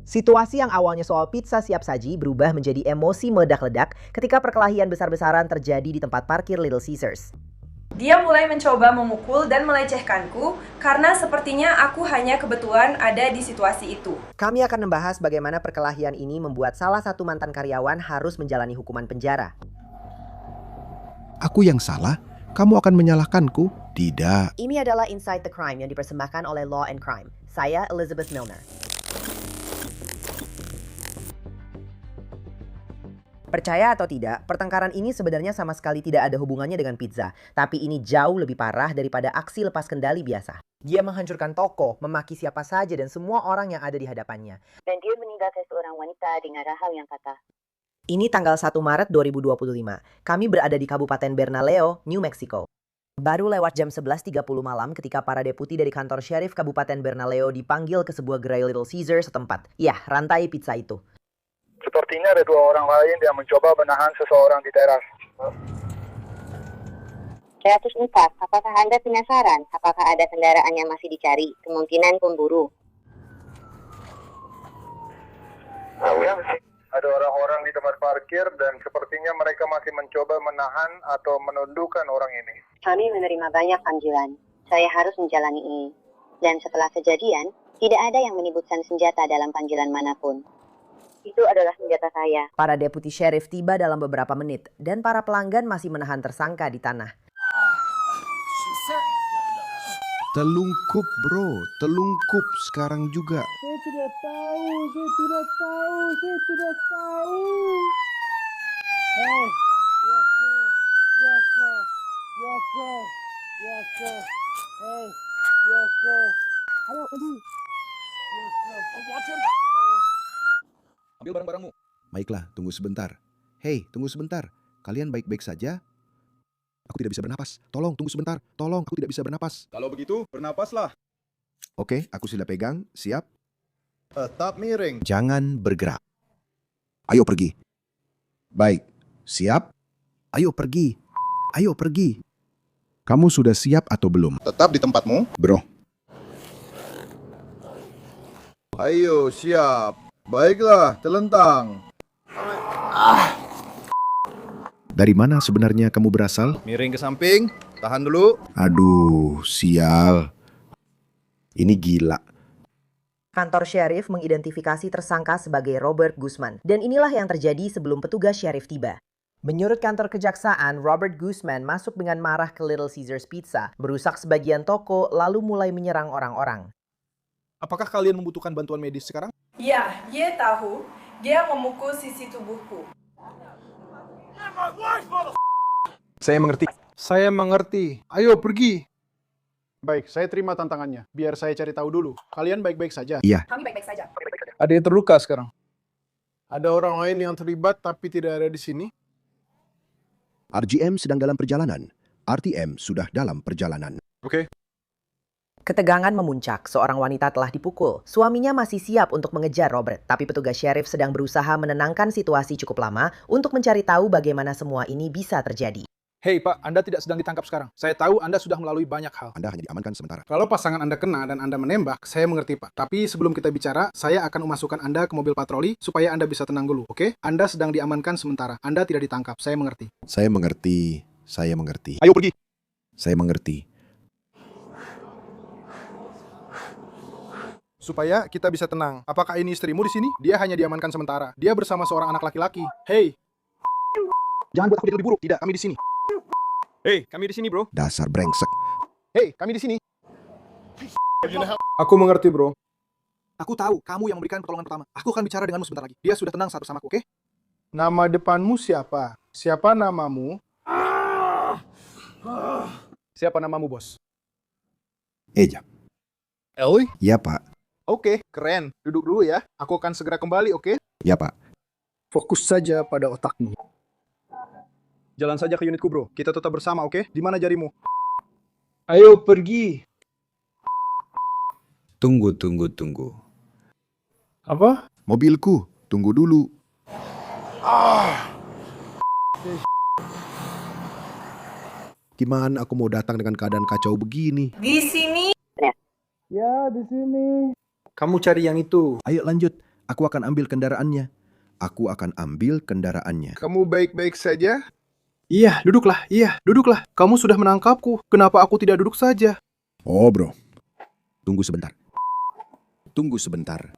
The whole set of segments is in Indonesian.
Situasi yang awalnya soal pizza siap saji berubah menjadi emosi meledak-ledak ketika perkelahian besar-besaran terjadi di tempat parkir Little Caesars. Dia mulai mencoba memukul dan melecehkanku karena sepertinya aku hanya kebetulan ada di situasi itu. Kami akan membahas bagaimana perkelahian ini membuat salah satu mantan karyawan harus menjalani hukuman penjara. Aku yang salah? Kamu akan menyalahkanku? Tidak. Ini adalah Inside the Crime yang dipersembahkan oleh Law and Crime. Saya Elizabeth Milner. Percaya atau tidak, pertengkaran ini sebenarnya sama sekali tidak ada hubungannya dengan pizza. Tapi ini jauh lebih parah daripada aksi lepas kendali biasa. Dia menghancurkan toko, memaki siapa saja dan semua orang yang ada di hadapannya. Dan dia meninggalkan seorang wanita dengan rahang yang patah. Ini tanggal 1 Maret 2025. Kami berada di Kabupaten Bernalillo, New Mexico. Baru lewat jam 11.30 malam ketika para deputi dari kantor sheriff Kabupaten Bernalillo dipanggil ke sebuah gerai Little Caesars setempat. Ya, rantai pizza itu. Sepertinya ada 2 orang lain yang mencoba menahan seseorang di teras. 104. Apakah Anda penasaran? Apakah ada kendaraan yang masih dicari? Kemungkinan pemburu. Ada orang-orang di tempat parkir dan sepertinya mereka masih mencoba menahan atau menundukkan orang ini. Kami menerima banyak panggilan. Saya harus menjalani ini. Dan setelah kejadian, tidak ada yang menyebutkan senjata dalam panggilan manapun. Itu adalah senjata saya. Para deputi sheriff tiba dalam beberapa menit dan para pelanggan masih menahan tersangka di tanah. Telungkup bro, telungkup sekarang juga. Saya tidak tahu. Hey, yes sir. Hey, yes sir. Ayo pergi. Yes sir. Ambil barang-barangmu. Baiklah, tunggu sebentar. Hei, tunggu sebentar. Kalian baik-baik saja? Aku tidak bisa bernapas. Tolong, tunggu sebentar. Tolong, aku tidak bisa bernapas. Kalau begitu, bernapaslah. Oke, aku sudah pegang. Siap? Tetap miring. Jangan bergerak. Ayo pergi. Baik, siap? Ayo pergi. Ayo pergi. Kamu sudah siap atau belum? Tetap di tempatmu. Bro, Ayo, siap. Baiklah, telentang. dari mana sebenarnya kamu berasal? Miring ke samping. Tahan dulu. Aduh, sial. Ini gila. Kantor sheriff mengidentifikasi tersangka sebagai Robert Guzman. Dan inilah yang terjadi sebelum petugas sheriff tiba. Menurut kantor kejaksaan, Robert Guzman masuk dengan marah ke Little Caesars Pizza, merusak sebagian toko, lalu mulai menyerang orang-orang. Apakah kalian membutuhkan bantuan medis sekarang? Ya, dia tahu. Dia memukul sisi tubuhku. Saya mengerti. Ayo pergi. Baik, saya terima tantangannya. Biar saya cari tahu dulu. Kalian baik-baik saja? Iya, Kami baik-baik saja. Ada yang terluka sekarang. Ada orang lain yang terlibat tapi tidak ada di sini. RGM sedang dalam perjalanan. RTM sudah dalam perjalanan. Oke. Ketegangan memuncak, seorang wanita telah dipukul. Suaminya masih siap untuk mengejar Robert, tapi petugas sheriff sedang berusaha menenangkan situasi cukup lama untuk mencari tahu bagaimana semua ini bisa terjadi. Hei Pak, Anda tidak sedang ditangkap sekarang. Saya tahu Anda sudah melalui banyak hal. Anda hanya diamankan sementara. Kalau pasangan Anda kena dan Anda menembak, saya mengerti Pak. Tapi sebelum kita bicara, saya akan memasukkan Anda ke mobil patroli supaya Anda bisa tenang dulu, oke? Anda sedang diamankan sementara. Anda tidak ditangkap, saya mengerti. Saya mengerti. Saya mengerti. Ayo pergi. Saya mengerti. Supaya kita bisa tenang. Apakah ini istrimu di sini? Dia hanya diamankan sementara. Dia bersama seorang anak laki-laki. Hei. Jangan buat aku jadi lebih buruk. Tidak, kami di sini. Hei, kami di sini, bro. Dasar brengsek. Hei, kami di sini. Aku mengerti, bro. Aku tahu kamu yang memberikan pertolongan pertama. Aku akan bicara denganmu sebentar lagi. Dia sudah tenang satu sama aku, oke? Nama depanmu siapa? Siapa namamu? Siapa namamu, bos? Eja. Ellie? Ya, Pak. Oke, keren. Duduk dulu ya. Aku akan segera kembali, oke? Ya, Pak. Fokus saja pada otakmu. Jalan saja ke unitku, bro. Kita tetap bersama, oke? Di mana jarimu? Ayo pergi. Tunggu. Apa? Mobilku. Tunggu dulu. Gimana aku mau datang dengan keadaan kacau begini? Di sini. Ya, di sini. Kamu cari yang itu. Ayo lanjut. Aku akan ambil kendaraannya. Aku akan ambil kendaraannya. Kamu baik-baik saja? Iya, duduklah. Iya, duduklah. Kamu sudah menangkapku. Kenapa aku tidak duduk saja? Oh, bro. Tunggu sebentar. Tunggu sebentar.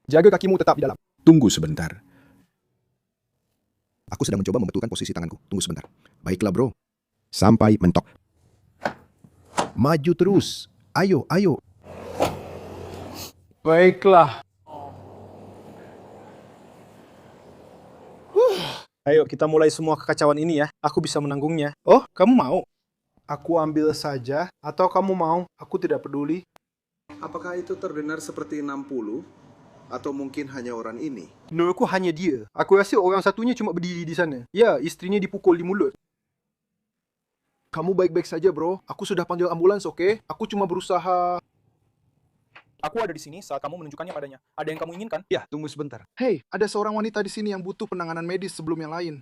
Jaga kakimu tetap di dalam. Tunggu sebentar. Aku sedang mencoba membetulkan posisi tanganku. Tunggu sebentar. Baiklah, bro. Sampai mentok. Maju terus. Ayo, ayo. Baiklah. Ayo kita mulai semua kekacauan ini ya. Aku bisa menanggungnya. Oh, kamu mau? Aku ambil saja. Atau kamu mau? Aku tidak peduli. Apakah itu terdengar seperti 60? Atau mungkin hanya orang ini? Menurutku hanya dia. Aku rasa orang satunya cuma berdiri di sana. Ya, istrinya dipukul di mulut. Kamu baik-baik saja, bro. Aku sudah panggil ambulans, oke? Aku cuma berusaha... Aku ada di sini saat kamu menunjukkannya padanya. Ada yang kamu inginkan? Ya, tunggu sebentar. Hei, ada seorang wanita di sini yang butuh penanganan medis sebelum yang lain.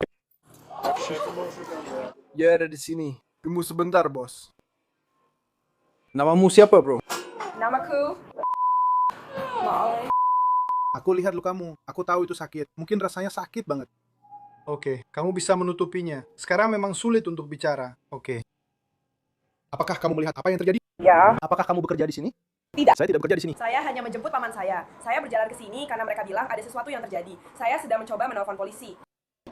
Ya, ada di sini. Tunggu sebentar, bos. Namamu siapa, bro? Namaku. Aku lihat lukamu. Aku tahu itu sakit. Mungkin rasanya sakit banget. Oke, kamu bisa menutupinya. Sekarang memang sulit untuk bicara. Oke. Apakah kamu melihat apa yang terjadi? Ya. Apakah kamu bekerja di sini? Tidak. Saya tidak bekerja di sini. Saya hanya menjemput paman saya. Saya berjalan ke sini karena mereka bilang ada sesuatu yang terjadi. Saya sedang mencoba menelpon polisi.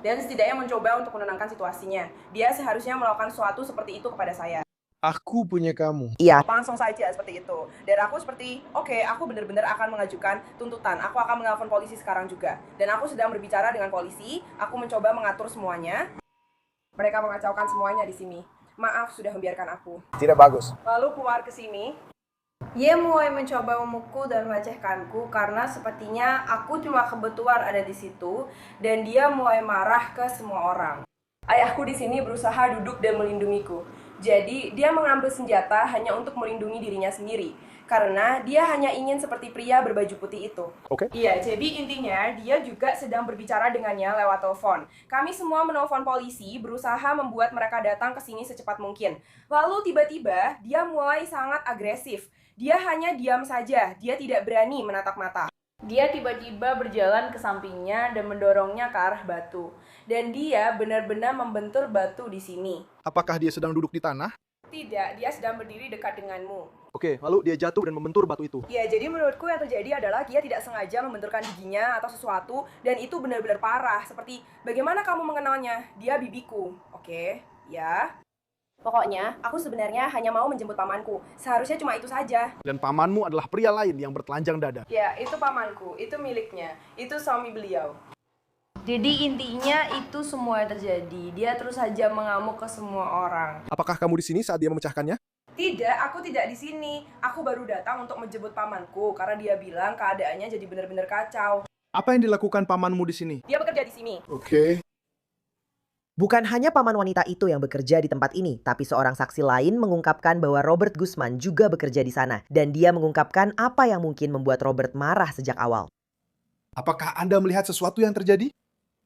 Dan setidaknya mencoba untuk menenangkan situasinya. Dia seharusnya melakukan sesuatu seperti itu kepada saya. Aku punya kamu. Iya, Langsung saja seperti itu. Dan aku seperti, oke, aku benar-benar akan mengajukan tuntutan. Aku akan menelpon polisi sekarang juga. Dan aku sedang berbicara dengan polisi. Aku mencoba mengatur semuanya. Mereka mengacaukan semuanya di sini. Maaf sudah membiarkan aku. Tidak bagus. Lalu keluar ke sini. Dia mulai mencoba memukul dan melecehkanku karena sepertinya aku cuma kebetulan ada di situ dan dia mulai marah ke semua orang. Ayahku di sini berusaha duduk dan melindungiku. Jadi dia mengambil senjata hanya untuk melindungi dirinya sendiri karena dia hanya ingin seperti pria berbaju putih itu. Oke. Iya, jadi intinya dia juga sedang berbicara dengannya lewat telepon. Kami semua menelpon polisi, berusaha membuat mereka datang ke sini secepat mungkin. Lalu tiba-tiba dia mulai sangat agresif. Dia hanya diam saja, dia tidak berani menatap mata. Dia tiba-tiba berjalan ke sampingnya dan mendorongnya ke arah batu. Dan dia benar-benar membentur batu di sini. Apakah dia sedang duduk di tanah? Tidak, dia sedang berdiri dekat denganmu. Oke, lalu dia jatuh dan membentur batu itu. Ya, jadi menurutku yang terjadi adalah dia tidak sengaja membenturkan giginya atau sesuatu, dan itu benar-benar parah. Seperti, bagaimana kamu mengenalnya? Dia bibiku. Oke, ya. Pokoknya, aku sebenarnya hanya mau menjemput pamanku. Seharusnya cuma itu saja. Dan pamanmu adalah pria lain yang bertelanjang dada. Ya, itu pamanku. Itu miliknya. Itu suami beliau. Jadi intinya itu semua yang terjadi. Dia terus saja mengamuk ke semua orang. Apakah kamu di sini saat dia memecahkannya? Tidak, aku tidak di sini. Aku baru datang untuk menjemput pamanku karena dia bilang keadaannya jadi benar-benar kacau. Apa yang dilakukan pamanmu di sini? Dia bekerja di sini. Oke. bukan hanya paman wanita itu yang bekerja di tempat ini, tapi seorang saksi lain mengungkapkan bahwa Robert Guzman juga bekerja di sana. Dan dia mengungkapkan apa yang mungkin membuat Robert marah sejak awal. Apakah Anda melihat sesuatu yang terjadi?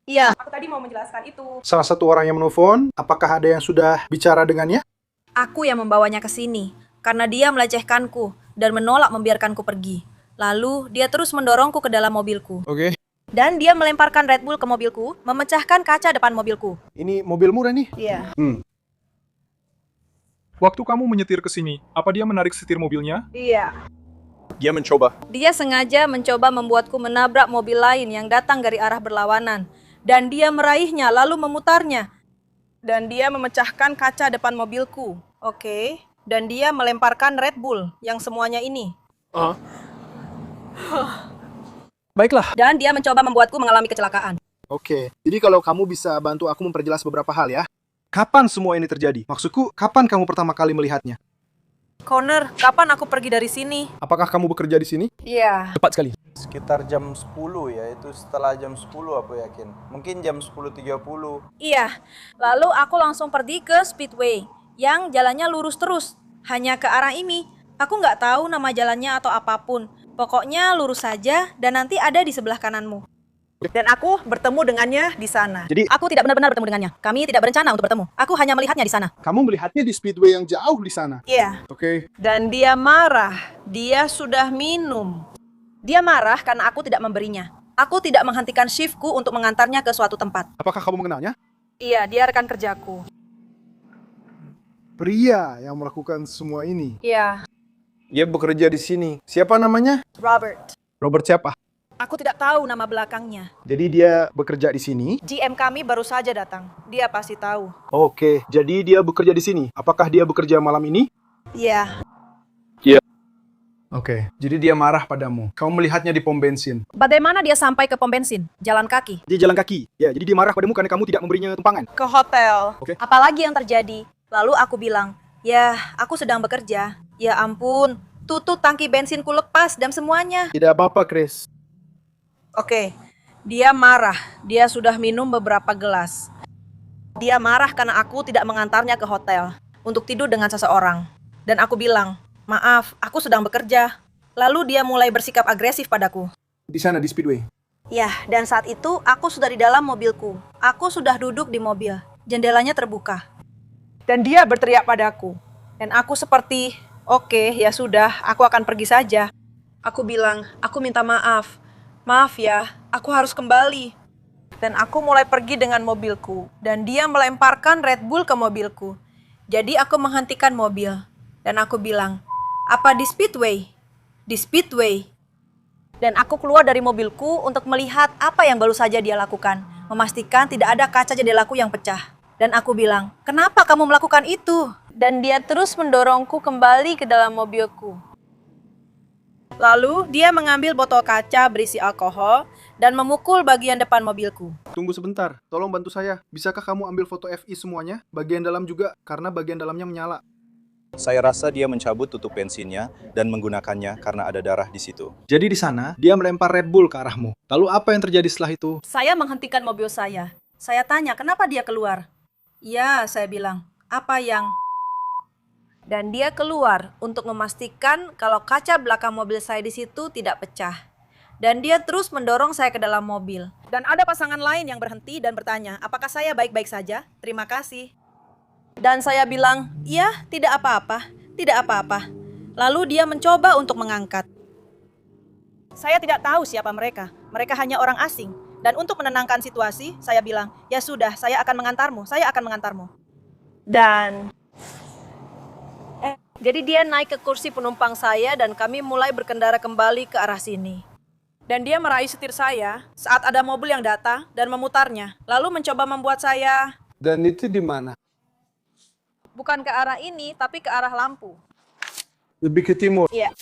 Iya. Aku tadi mau menjelaskan itu. Salah satu orang yang menelpon, apakah ada yang sudah bicara dengannya? Aku yang membawanya ke sini, karena dia melecehkanku dan menolak membiarkanku pergi. Lalu, dia terus mendorongku ke dalam mobilku. Oke. Dan dia melemparkan Red Bull ke mobilku, memecahkan kaca depan mobilku. Ini mobilmu, Rani? Iya. Waktu kamu menyetir ke sini, apa dia menarik setir mobilnya? Iya. Dia mencoba. Dia sengaja mencoba membuatku menabrak mobil lain yang datang dari arah berlawanan. Dan dia meraihnya lalu memutarnya. Dan dia memecahkan kaca depan mobilku. Oke. Dan dia melemparkan Red Bull yang semuanya ini. Baiklah. Dan dia mencoba membuatku mengalami kecelakaan. Oke. Jadi kalau kamu bisa bantu aku memperjelas beberapa hal ya. Kapan semua ini terjadi? Maksudku, kapan kamu pertama kali melihatnya? Connor, kapan aku pergi dari sini? Apakah kamu bekerja di sini? Iya. Tepat sekali. Sekitar jam 10 ya, itu setelah jam 10 aku yakin. Mungkin jam 10.30. Iya. Lalu aku langsung pergi ke Speedway yang jalannya lurus terus. Hanya ke arah ini. Aku nggak tahu nama jalannya atau apapun. Pokoknya lurus saja dan nanti ada di sebelah kananmu. Dan aku bertemu dengannya di sana. Jadi- aku tidak benar-benar bertemu dengannya. Kami tidak berencana untuk bertemu. Aku hanya melihatnya di sana. Kamu melihatnya di speedway yang jauh di sana. Iya. Oke. Dan dia marah. Dia sudah minum. Dia marah karena aku tidak memberinya. Aku tidak menghentikan shiftku untuk mengantarnya ke suatu tempat. Apakah kamu mengenalnya? Iya, dia rekan kerjaku. Pria yang melakukan semua ini. Iya, Dia bekerja di sini. Siapa namanya? Robert. Robert siapa? Aku tidak tahu nama belakangnya. Jadi dia bekerja di sini. GM kami baru saja datang. Dia pasti tahu. Oke, jadi dia bekerja di sini. Apakah dia bekerja malam ini? Iya. Oke, jadi dia marah padamu. Kamu melihatnya di pom bensin. Bagaimana dia sampai ke pom bensin? Jalan kaki. Dia jalan kaki. Ya, jadi dia marah padamu karena kamu tidak memberinya tumpangan. Ke hotel. Oke. Apalagi yang terjadi? Lalu aku bilang, ya, aku sedang bekerja. Ya ampun, tutut tangki bensinku lepas dan semuanya. Tidak apa-apa, Chris. Oke, dia marah. Dia sudah minum beberapa gelas. Dia marah karena aku tidak mengantarnya ke hotel untuk tidur dengan seseorang. Dan aku bilang, maaf, aku sedang bekerja. Lalu dia mulai bersikap agresif padaku. Di sana, di speedway. Ya, dan saat itu aku sudah di dalam mobilku. Aku sudah duduk di mobil. Jendelanya terbuka. Dan dia berteriak padaku. Dan aku seperti, oke, ya sudah, aku akan pergi saja. Aku bilang, aku minta maaf. Maaf ya, aku harus kembali. Dan aku mulai pergi dengan mobilku. Dan dia melemparkan Red Bull ke mobilku. Jadi aku menghentikan mobil. Dan aku bilang, apa di speedway? Di speedway. Dan aku keluar dari mobilku untuk melihat apa yang baru saja dia lakukan. Memastikan tidak ada kaca jendelaku yang pecah. Dan aku bilang, kenapa kamu melakukan itu? Dan dia terus mendorongku kembali ke dalam mobilku. Lalu dia mengambil botol kaca berisi alkohol dan memukul bagian depan mobilku. Tunggu sebentar, tolong bantu saya. Bisakah kamu ambil foto FI semuanya? Bagian dalam juga, karena bagian dalamnya menyala. Saya rasa dia mencabut tutup bensinnya dan menggunakannya karena ada darah di situ. Jadi di sana, dia melempar Red Bull ke arahmu. Lalu apa yang terjadi setelah itu? Saya menghentikan mobil saya. Saya tanya, kenapa dia keluar? Ya, saya bilang, apa yang... Dan dia keluar untuk memastikan kalau kaca belakang mobil saya di situ tidak pecah. Dan dia terus mendorong saya ke dalam mobil. Dan ada pasangan lain yang berhenti dan bertanya, apakah saya baik-baik saja? Terima kasih. Dan saya bilang, iya, tidak apa-apa, tidak apa-apa. Lalu dia mencoba untuk mengangkat. Saya tidak tahu siapa mereka. Mereka hanya orang asing. Dan untuk menenangkan situasi, saya bilang, ya sudah, saya akan mengantarmu, saya akan mengantarmu. Dan... Jadi dia naik ke kursi penumpang saya dan kami mulai berkendara kembali ke arah sini. Dan dia meraih setir saya saat ada mobil yang datang dan memutarnya. Lalu mencoba membuat saya... Dan itu di mana? Bukan ke arah ini, tapi ke arah lampu. Lebih ke timur. Iya.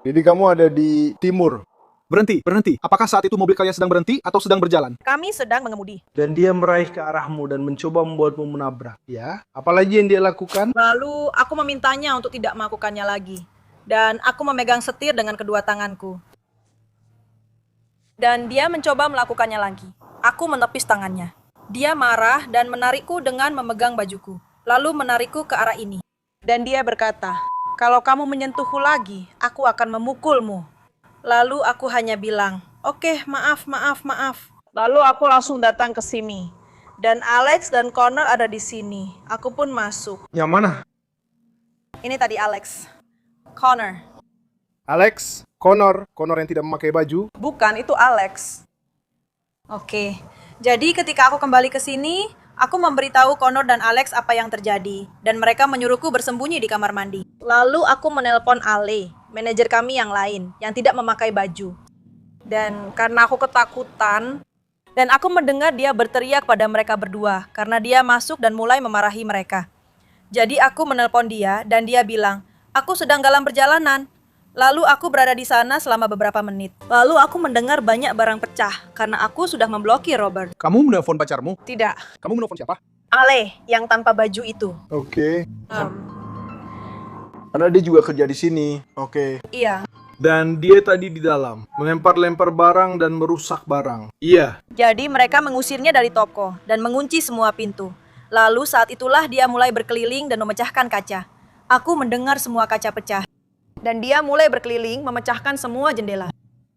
Jadi kamu ada di timur. Berhenti, berhenti. Apakah saat itu mobil kalian sedang berhenti atau sedang berjalan? Kami sedang mengemudi. Dan dia meraih ke arahmu dan mencoba membuatmu menabrak. Ya, apalagi yang dia lakukan? Lalu aku memintanya untuk tidak melakukannya lagi. Dan aku memegang setir dengan kedua tanganku. Dan dia mencoba melakukannya lagi. Aku menepis tangannya. Dia marah dan menarikku dengan memegang bajuku. Lalu menarikku ke arah ini. Dan dia berkata, kalau kamu menyentuhku lagi, aku akan memukulmu. Lalu aku hanya bilang, oke, maaf. Lalu aku langsung datang ke sini. Dan Alex dan Connor ada di sini. Aku pun masuk. Yang mana? Ini tadi Alex. Connor. Alex, Connor yang tidak memakai baju. Bukan, itu Alex. Oke. Jadi ketika aku kembali ke sini, aku memberitahu Connor dan Alex apa yang terjadi. Dan mereka menyuruhku bersembunyi di kamar mandi. Lalu aku menelpon Ale, manajer kami yang lain, yang tidak memakai baju. Dan karena aku ketakutan, dan aku mendengar dia berteriak pada mereka berdua, karena dia masuk dan mulai memarahi mereka. Jadi aku menelpon dia, dan dia bilang, aku sedang dalam perjalanan. Lalu aku berada di sana selama beberapa menit. Lalu aku mendengar banyak barang pecah, karena aku sudah memblokir Robert. Kamu menelpon pacarmu? Tidak. Kamu menelpon siapa? Ale, yang tanpa baju itu. Oke. Karena dia juga kerja di sini. Oke. Iya. Dan dia tadi di dalam, melempar-lempar barang dan merusak barang. Iya. Jadi mereka mengusirnya dari toko dan mengunci semua pintu. Lalu saat itulah dia mulai berkeliling dan memecahkan kaca. Aku mendengar semua kaca pecah. Dan dia mulai berkeliling memecahkan semua jendela.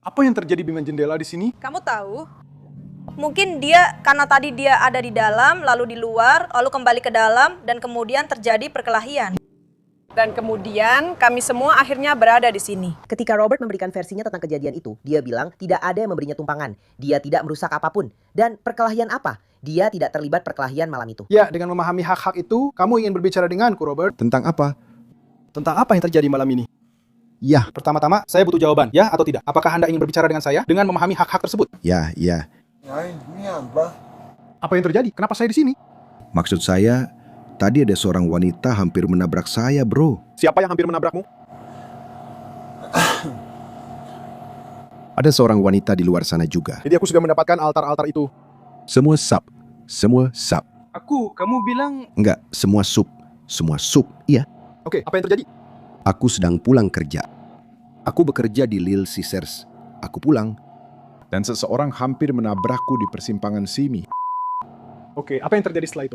Apa yang terjadi dengan jendela di sini? Kamu tahu? Mungkin dia, karena tadi dia ada di dalam, lalu di luar, lalu kembali ke dalam, dan kemudian terjadi perkelahian. Dan kemudian kami semua akhirnya berada di sini. Ketika Robert memberikan versinya tentang kejadian itu, dia bilang tidak ada yang memberinya tumpangan. Dia tidak merusak apapun. Dan perkelahian apa? Dia tidak terlibat perkelahian malam itu. Ya, dengan memahami hak-hak itu, kamu ingin berbicara denganku, Robert. Tentang apa? Tentang apa yang terjadi malam ini? Ya. Pertama-tama, saya butuh jawaban, ya atau tidak? Apakah Anda ingin berbicara dengan saya dengan memahami hak-hak tersebut? Ya, ya. Apa yang terjadi? Kenapa saya di sini? Maksud saya, tadi ada seorang wanita hampir menabrak saya, bro. Siapa yang hampir menabrakmu? Ada seorang wanita di luar sana juga. Jadi aku sudah mendapatkan altar-altar itu. Semua sub. Semua sub. Kamu bilang... Enggak, semua sub. Semua sub, iya. Oke, apa yang terjadi? Aku sedang pulang kerja. Aku bekerja di Little Caesars. Aku pulang. Dan seseorang hampir menabrakku di persimpangan Simi. Oke, apa yang terjadi setelah itu?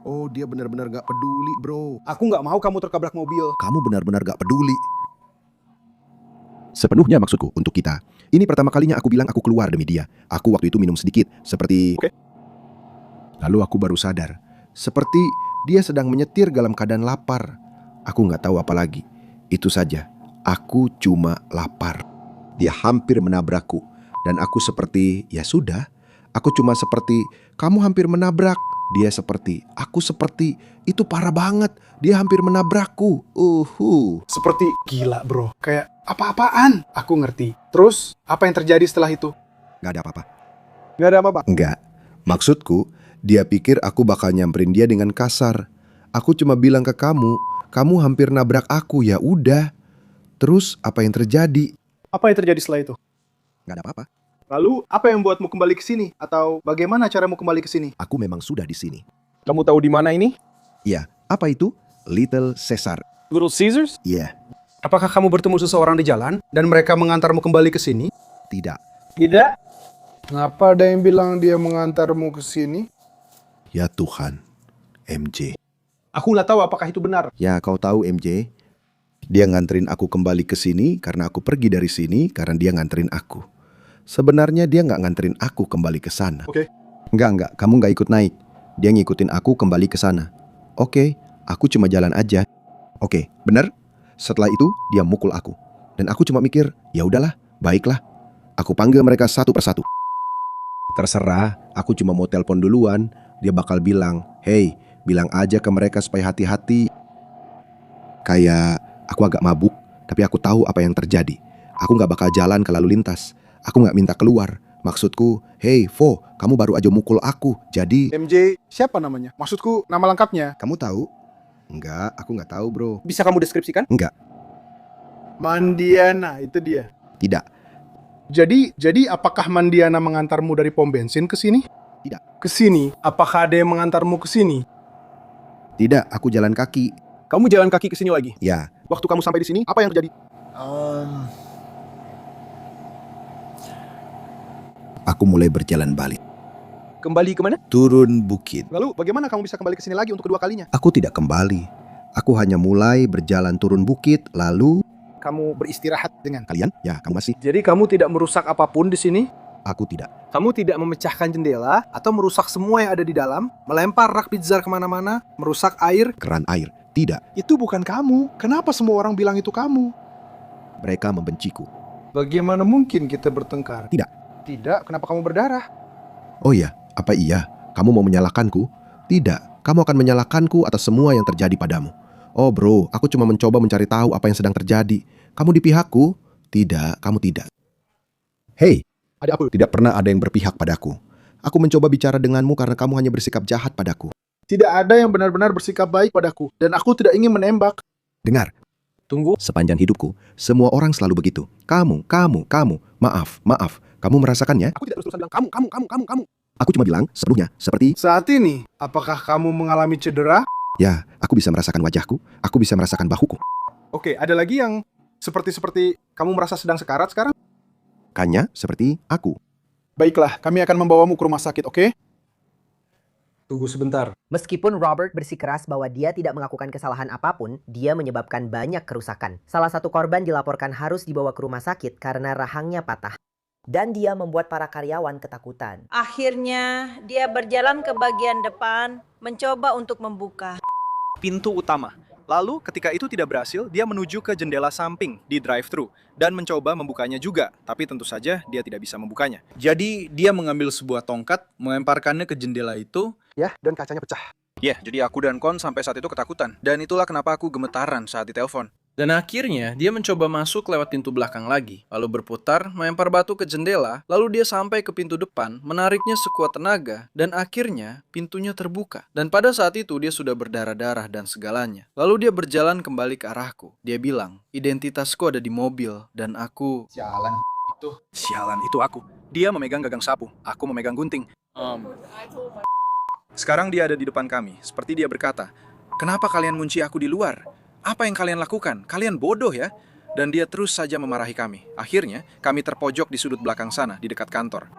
Oh, dia benar-benar gak peduli, bro. Aku nggak mau kamu tertabrak mobil. Kamu benar-benar gak peduli. Sepenuhnya maksudku untuk kita. Ini pertama kalinya aku bilang aku keluar demi dia. Aku waktu itu minum sedikit, seperti... Oke. Lalu aku baru sadar. Seperti dia sedang menyetir dalam keadaan lapar. Aku gak tahu apa lagi. Itu saja. Aku cuma lapar. Dia hampir menabrakku. Dan aku seperti, ya sudah. Aku cuma seperti, kamu hampir menabrak. Dia seperti, aku seperti, itu parah banget. Dia hampir menabrakku. Seperti, gila bro. Kayak apa-apaan? Aku ngerti. Terus, apa yang terjadi setelah itu? Gak ada apa-apa. Gak ada apa-apa? Enggak. Maksudku, dia pikir aku bakal nyamperin dia dengan kasar. Aku cuma bilang ke kamu, kamu hampir nabrak aku, ya udah. Terus, apa yang terjadi? Apa yang terjadi setelah itu? Gak ada apa-apa. Lalu, apa yang buatmu kembali ke sini? Atau bagaimana caramu kembali ke sini? Aku memang sudah di sini. Kamu tahu di mana ini? Iya, apa itu? Little Caesar. Little Caesars? Iya. Apakah kamu bertemu seseorang di jalan dan mereka mengantarmu kembali ke sini? Tidak. Tidak? Kenapa ada yang bilang dia mengantarmu ke sini? Ya Tuhan, MJ. Aku nggak tahu apakah itu benar. Ya, kau tahu MJ. Dia nganterin aku kembali ke sini karena aku pergi dari sini karena dia nganterin aku. Sebenarnya dia nggak nganterin aku kembali ke sana. Oke. Enggak, kamu nggak ikut naik. Dia ngikutin aku kembali ke sana. Oke, aku cuma jalan aja. Oke, benar? Setelah itu, dia mukul aku. Dan aku cuma mikir, ya udahlah, baiklah. Aku panggil mereka satu persatu. Terserah, aku cuma mau telepon duluan. Dia bakal bilang, hey, bilang aja ke mereka supaya hati-hati. Kayak, aku agak mabuk, tapi aku tahu apa yang terjadi. Aku nggak bakal jalan ke lalu lintas. Aku nggak minta keluar. Maksudku, hey Vo, kamu baru aja mukul aku. Jadi... MJ, siapa namanya? Maksudku, nama lengkapnya. Kamu tahu? Enggak, aku nggak tahu bro. Bisa kamu deskripsikan? Enggak. Mandiana, itu dia. Tidak. Jadi apakah Mandiana mengantarmu dari pom bensin ke sini? Tidak. Ke sini? Apakah ada yang mengantarmu ke sini? Tidak, aku jalan kaki. Kamu jalan kaki ke sini lagi? Ya. Waktu kamu sampai di sini, apa yang terjadi? Aku mulai berjalan balik. Kembali kemana? Turun bukit. Lalu, bagaimana kamu bisa kembali ke sini lagi untuk kedua kalinya? Aku tidak kembali. Aku hanya mulai berjalan turun bukit, lalu... Kamu beristirahat dengan kalian? Ya, kamu masih. Jadi kamu tidak merusak apapun di sini? Aku tidak. Kamu tidak memecahkan jendela atau merusak semua yang ada di dalam, melempar rak pizza kemana-mana, merusak air? Keran air. Tidak. Itu bukan kamu. Kenapa semua orang bilang itu kamu? Mereka membenciku. Bagaimana mungkin kita bertengkar? Tidak. Tidak, kenapa kamu berdarah? Oh ya, apa iya? Kamu mau menyalahkanku? Tidak, kamu akan menyalahkanku atas semua yang terjadi padamu. Oh bro, aku cuma mencoba mencari tahu apa yang sedang terjadi. Kamu di pihakku? Tidak, kamu tidak. Hei, ada apa? Tidak pernah ada yang berpihak padaku. Aku mencoba bicara denganmu karena kamu hanya bersikap jahat padaku. Tidak ada yang benar-benar bersikap baik padaku, dan aku tidak ingin menembak. Dengar. Tunggu. Sepanjang hidupku, semua orang selalu begitu. Kamu. Maaf. Kamu merasakannya? Aku tidak terus-terusan bilang kamu. Aku cuma bilang sepenuhnya, seperti... Saat ini, apakah kamu mengalami cedera? Ya, aku bisa merasakan wajahku. Aku bisa merasakan bahuku. Oke, ada lagi yang seperti kamu merasa sedang sekarat sekarang? Kanya seperti aku. Baiklah, kami akan membawamu ke rumah sakit, oke? Tunggu sebentar. Meskipun Robert bersikeras bahwa dia tidak melakukan kesalahan apapun, dia menyebabkan banyak kerusakan. Salah satu korban dilaporkan harus dibawa ke rumah sakit karena rahangnya patah. Dan dia membuat para karyawan ketakutan. Akhirnya, dia berjalan ke bagian depan, mencoba untuk membuka pintu utama. Lalu ketika itu tidak berhasil, dia menuju ke jendela samping di drive-thru dan mencoba membukanya juga, tapi tentu saja dia tidak bisa membukanya. Jadi dia mengambil sebuah tongkat, melemparkannya ke jendela itu. Ya, dan kacanya pecah. Ya, jadi aku dan Kon sampai saat itu ketakutan. Dan itulah kenapa aku gemetaran saat ditelepon. Dan akhirnya dia mencoba masuk lewat pintu belakang lagi, lalu berputar, melempar batu ke jendela, lalu dia sampai ke pintu depan, menariknya sekuat tenaga, dan akhirnya pintunya terbuka. Dan pada saat itu dia sudah berdarah-darah dan segalanya. Lalu dia berjalan kembali ke arahku. Dia bilang, identitasku ada di mobil, dan aku... Sialan, itu aku. Dia memegang gagang sapu, aku memegang gunting. Sekarang dia ada di depan kami, seperti dia berkata, "Kenapa kalian ngunci aku di luar? Apa yang kalian lakukan? Kalian bodoh ya?" Dan dia terus saja memarahi kami. Akhirnya, kami terpojok di sudut belakang sana, di dekat kantor.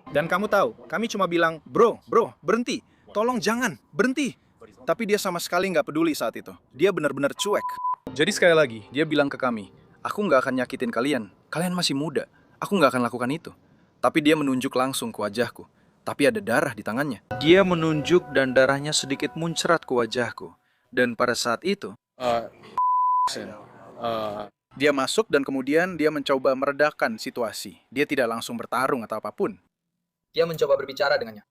Dan kamu tahu, kami cuma bilang, bro, berhenti. Tolong jangan, berhenti. Tapi dia sama sekali nggak peduli saat itu. Dia benar-benar cuek. Jadi sekali lagi, dia bilang ke kami, "Aku nggak akan nyakitin kalian. Kalian masih muda. Aku nggak akan lakukan itu." Tapi dia menunjuk langsung ke wajahku. Tapi ada darah di tangannya. Dia menunjuk dan darahnya sedikit muncrat ke wajahku. Dan pada saat itu, dia masuk dan kemudian dia mencoba meredakan situasi. Dia tidak langsung bertarung atau apapun. Dia mencoba berbicara dengannya.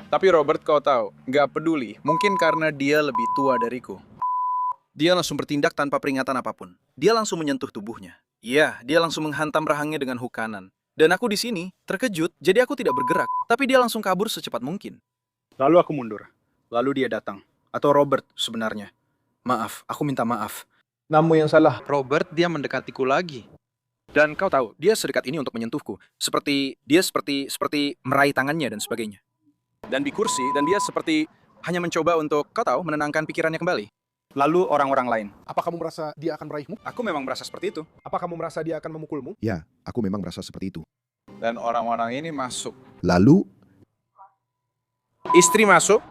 Tapi Robert, kau tahu, nggak peduli. Mungkin karena dia lebih tua dariku. Dia langsung bertindak tanpa peringatan apapun. Dia langsung menyentuh tubuhnya. Iya, dia langsung menghantam rahangnya dengan hook kanan. Dan aku di sini, terkejut, jadi aku tidak bergerak. Tapi dia langsung kabur secepat mungkin. Lalu aku mundur. Lalu dia datang. Atau Robert sebenarnya. Maaf, aku minta maaf. Namu yang salah. Robert, dia mendekatiku lagi. Dan kau tahu, dia sedekat ini untuk menyentuhku. Seperti meraih tangannya dan sebagainya. Dan di kursi, dan dia seperti hanya mencoba untuk, kau tahu, menenangkan pikirannya kembali. Lalu orang-orang lain. Apa kamu merasa dia akan meraihmu? Aku memang merasa seperti itu. Apa kamu merasa dia akan memukulmu? Ya, aku memang merasa seperti itu. Dan orang-orang ini masuk. Lalu, Istri masuk.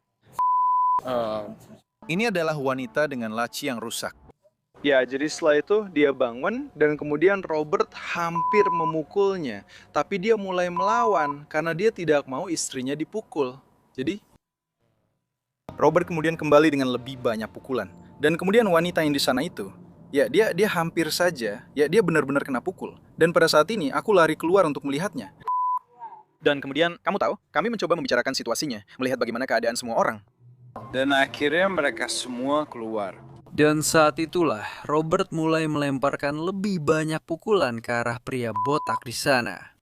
Ini adalah wanita dengan laci yang rusak. Ya, jadi setelah itu dia bangun dan kemudian Robert hampir memukulnya. Tapi dia mulai melawan karena dia tidak mau istrinya dipukul. Jadi, Robert kemudian kembali dengan lebih banyak pukulan. Dan kemudian wanita yang di sana itu, ya dia hampir saja, ya dia benar-benar kena pukul. Dan pada saat ini aku lari keluar untuk melihatnya. Dan kemudian, kamu tahu, kami mencoba membicarakan situasinya, melihat bagaimana keadaan semua orang. Dan akhirnya mereka semua keluar. Dan saat itulah Robert mulai melemparkan lebih banyak pukulan ke arah pria botak di sana.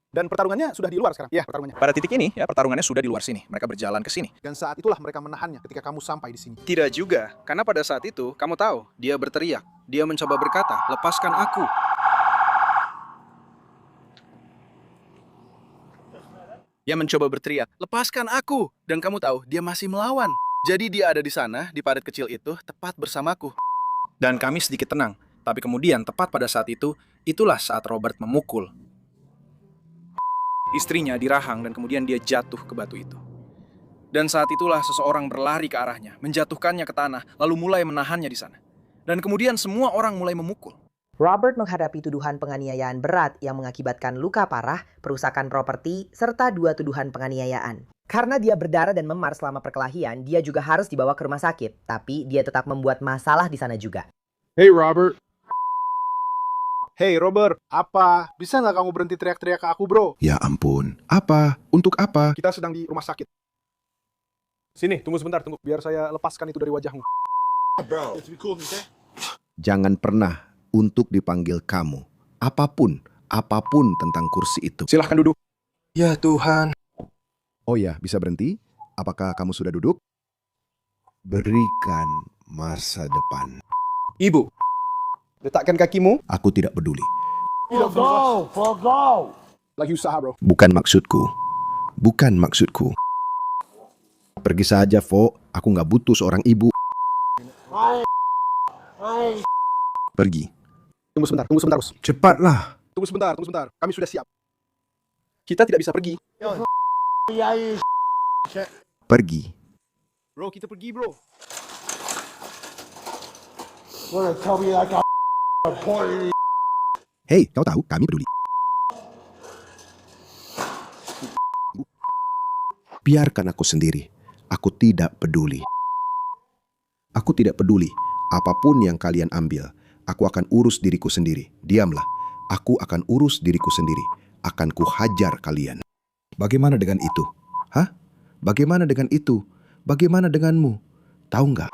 Dan pertarungannya sudah di luar sekarang. Ya, pertarungannya. Pada titik ini, ya pertarungannya sudah di luar sini. Mereka berjalan ke sini. Dan saat itulah mereka menahannya ketika kamu sampai di sini. Tidak juga, karena pada saat itu, kamu tahu, dia berteriak. Dia mencoba berkata, "Lepaskan aku." Dia mencoba berteriak, "Lepaskan aku." Dan kamu tahu, dia masih melawan. Jadi dia ada di sana, di parit kecil itu, tepat bersamaku. Dan kami sedikit tenang. Tapi kemudian, tepat pada saat itu, itulah saat Robert memukul istrinya di rahang dan kemudian dia jatuh ke batu itu. Dan saat itulah seseorang berlari ke arahnya, menjatuhkannya ke tanah, lalu mulai menahannya di sana. Dan kemudian semua orang mulai memukul. Robert menghadapi tuduhan penganiayaan berat yang mengakibatkan luka parah, perusakan properti, serta 2 tuduhan penganiayaan. Karena dia berdarah dan memar selama perkelahian, dia juga harus dibawa ke rumah sakit. Tapi dia tetap membuat masalah di sana juga. Hey Robert. Hey Robert, apa? Bisa nggak kamu berhenti teriak-teriak ke aku, bro? ya ampun. Apa? Untuk apa? Kita sedang di rumah sakit. Sini, tunggu sebentar, tunggu. Biar saya lepaskan itu dari wajahmu. Bro. Jangan pernah untuk dipanggil kamu. Apapun tentang kursi itu. Silahkan duduk. Ya Tuhan. Oh ya, bisa berhenti? Apakah kamu sudah duduk? Berikan masa depan. Ibu, letakkan kakimu. Aku tidak peduli. Go. Lagi usaha, bro. Bukan maksudku. Pergi saja, Vo. Aku nggak butuh seorang ibu. Pergi. Tunggu sebentar, bos. Cepatlah. Tunggu sebentar. Kami sudah siap. Kita tidak bisa pergi. Pergi. Bro, kita pergi bro. Hei, kau tahu kami peduli. Biarkan aku sendiri. Aku tidak peduli. Aku tidak peduli. Apapun yang kalian ambil, aku akan urus diriku sendiri. Diamlah. Aku akan urus diriku sendiri. Akan kuhajar kalian. Bagaimana dengan itu? Hah? Bagaimana dengan itu? Bagaimana denganmu? Tahu nggak?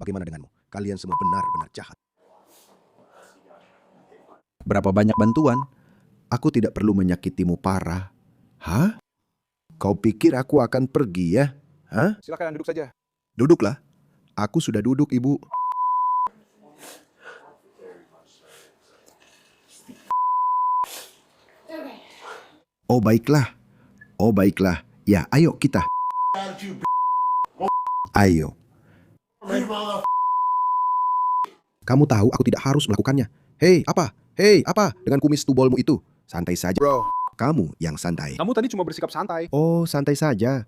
Bagaimana denganmu? Kalian semua benar-benar jahat. Berapa banyak bantuan? Aku tidak perlu menyakitimu parah. Hah? Kau pikir aku akan pergi ya? Hah? Silakan duduk saja. Duduklah. Aku sudah duduk, Ibu. Oh baiklah. Oh baiklah. Ya, ayo kita. Ayo. Kamu tahu aku tidak harus melakukannya. Hei, apa? Hei, apa? Dengan kumis tubolmu itu. Santai saja. Bro. Kamu yang santai. Kamu tadi cuma bersikap santai. Oh, santai saja.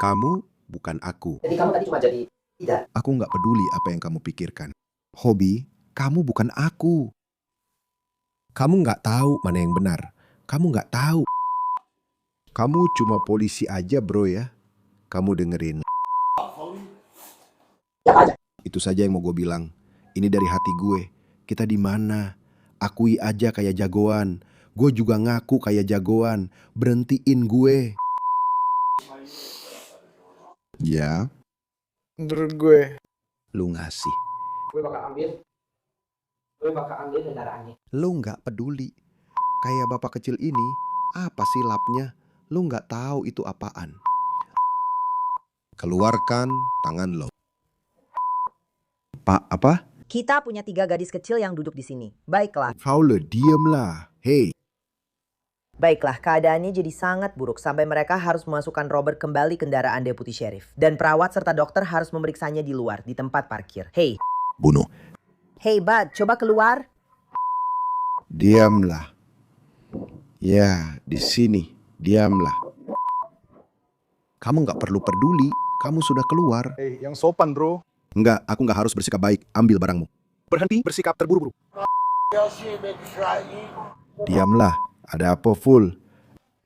Kamu bukan aku. Jadi kamu tadi cuma jadi tidak. Aku nggak peduli apa yang kamu pikirkan. Hobi, kamu bukan aku. Kamu nggak tahu mana yang benar. Kamu nggak tahu. Kamu cuma polisi aja bro ya. Kamu dengerin. Itu saja yang mau gue bilang. Ini dari hati gue. Kita di mana? Akui aja kayak jagoan. Gue juga ngaku kayak jagoan. Berhentiin gue. Ya. Menurut gue. Lu ngasih. Gue bakal ambil. Gue bakal ambil kendaraannya. Lu nggak peduli. Kayak bapak kecil ini. Apa sih lapnya? Lu nggak tahu itu apaan. Keluarkan tangan lo. Pak, apa? Kita punya 3 gadis kecil yang duduk di sini. Baiklah. Fowler, diamlah. Hei. Baiklah, keadaannya jadi sangat buruk sampai mereka harus memasukkan Robert kembali kendaraan deputi sheriff. Dan perawat serta dokter harus memeriksanya di luar, di tempat parkir. Hei. Bunuh. Hei, Bud, coba keluar. Diamlah. Ya, di sini. Diamlah. Kamu nggak perlu peduli. Kamu sudah keluar. Hei, yang sopan bro. Enggak, aku nggak harus bersikap baik. Ambil barangmu. Berhenti bersikap terburu-buru. Diamlah. Ada apa, Full?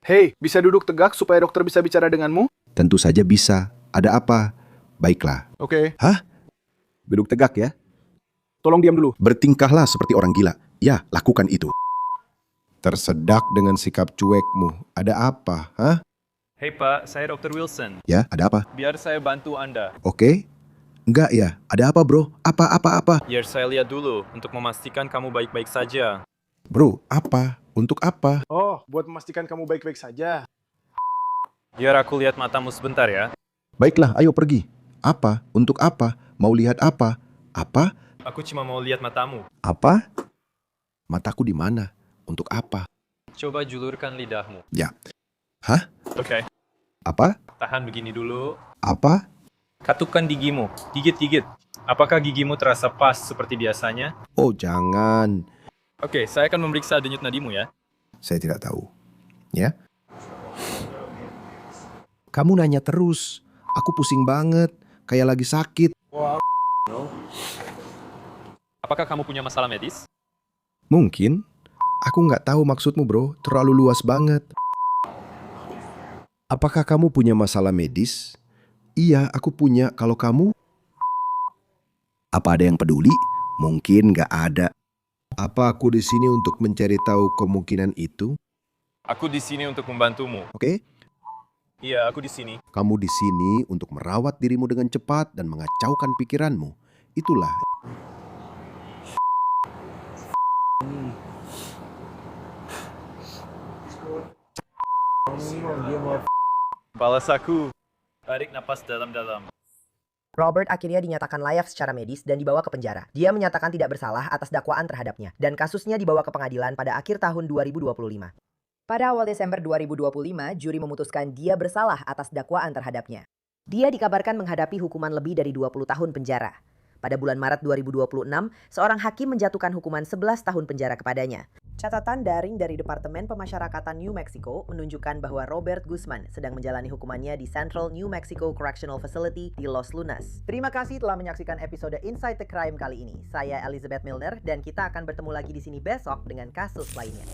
Hei, bisa duduk tegak supaya dokter bisa bicara denganmu? Tentu saja bisa. Ada apa? Baiklah. Oke. Hah? Duduk tegak ya. Tolong diam dulu. Bertingkahlah seperti orang gila. Ya, lakukan itu. Tersedak dengan sikap cuekmu. Ada apa? Hah? Hei Pak, saya Dr. Wilson. Ya, ada apa? Biar saya bantu Anda. Oke. Enggak ya. Ada apa, bro? Apa? Biar saya lihat dulu untuk memastikan kamu baik-baik saja. Bro, apa? Untuk apa? Oh, buat memastikan kamu baik-baik saja. Biar aku lihat matamu sebentar ya. Baiklah, ayo pergi. Apa? Untuk apa? Mau lihat apa? Apa? Aku cuma mau lihat matamu. Apa? Mataku di mana? Untuk apa? Coba julurkan lidahmu. Ya. Hah? Oke. Apa? Tahan begini dulu. Apa? Katukkan gigimu. Gigit-gigit. Apakah gigimu terasa pas seperti biasanya? Oh, jangan. Oke, saya akan memeriksa denyut nadimu ya. Saya tidak tahu. Ya. Kamu nanya terus. Aku pusing banget. Kayak lagi sakit. Apakah kamu punya masalah medis? Mungkin. Aku nggak tahu maksudmu, bro. Terlalu luas banget. Apakah kamu punya masalah medis? Iya, aku punya. Kalau kamu? Apa ada yang peduli? Mungkin nggak ada. Apa aku di sini untuk mencari tahu kemungkinan itu? Aku di sini untuk membantumu. Oke? Iya, aku di sini. Kamu di sini untuk merawat dirimu dengan cepat dan mengacaukan pikiranmu. Itulah. Balas aku. Tarik napas dalam-dalam. Robert akhirnya dinyatakan layak secara medis dan dibawa ke penjara. Dia menyatakan tidak bersalah atas dakwaan terhadapnya, dan kasusnya dibawa ke pengadilan pada akhir tahun 2025. Pada awal Desember 2025, juri memutuskan dia bersalah atas dakwaan terhadapnya. Dia dikabarkan menghadapi hukuman lebih dari 20 tahun penjara. Pada bulan Maret 2026, seorang hakim menjatuhkan hukuman 11 tahun penjara kepadanya. Catatan daring dari Departemen Pemasyarakatan New Mexico menunjukkan bahwa Robert Guzman sedang menjalani hukumannya di Central New Mexico Correctional Facility di Los Lunas. Terima kasih telah menyaksikan episode Inside the Crime kali ini. Saya Elizabeth Milner dan kita akan bertemu lagi di sini besok dengan kasus lainnya.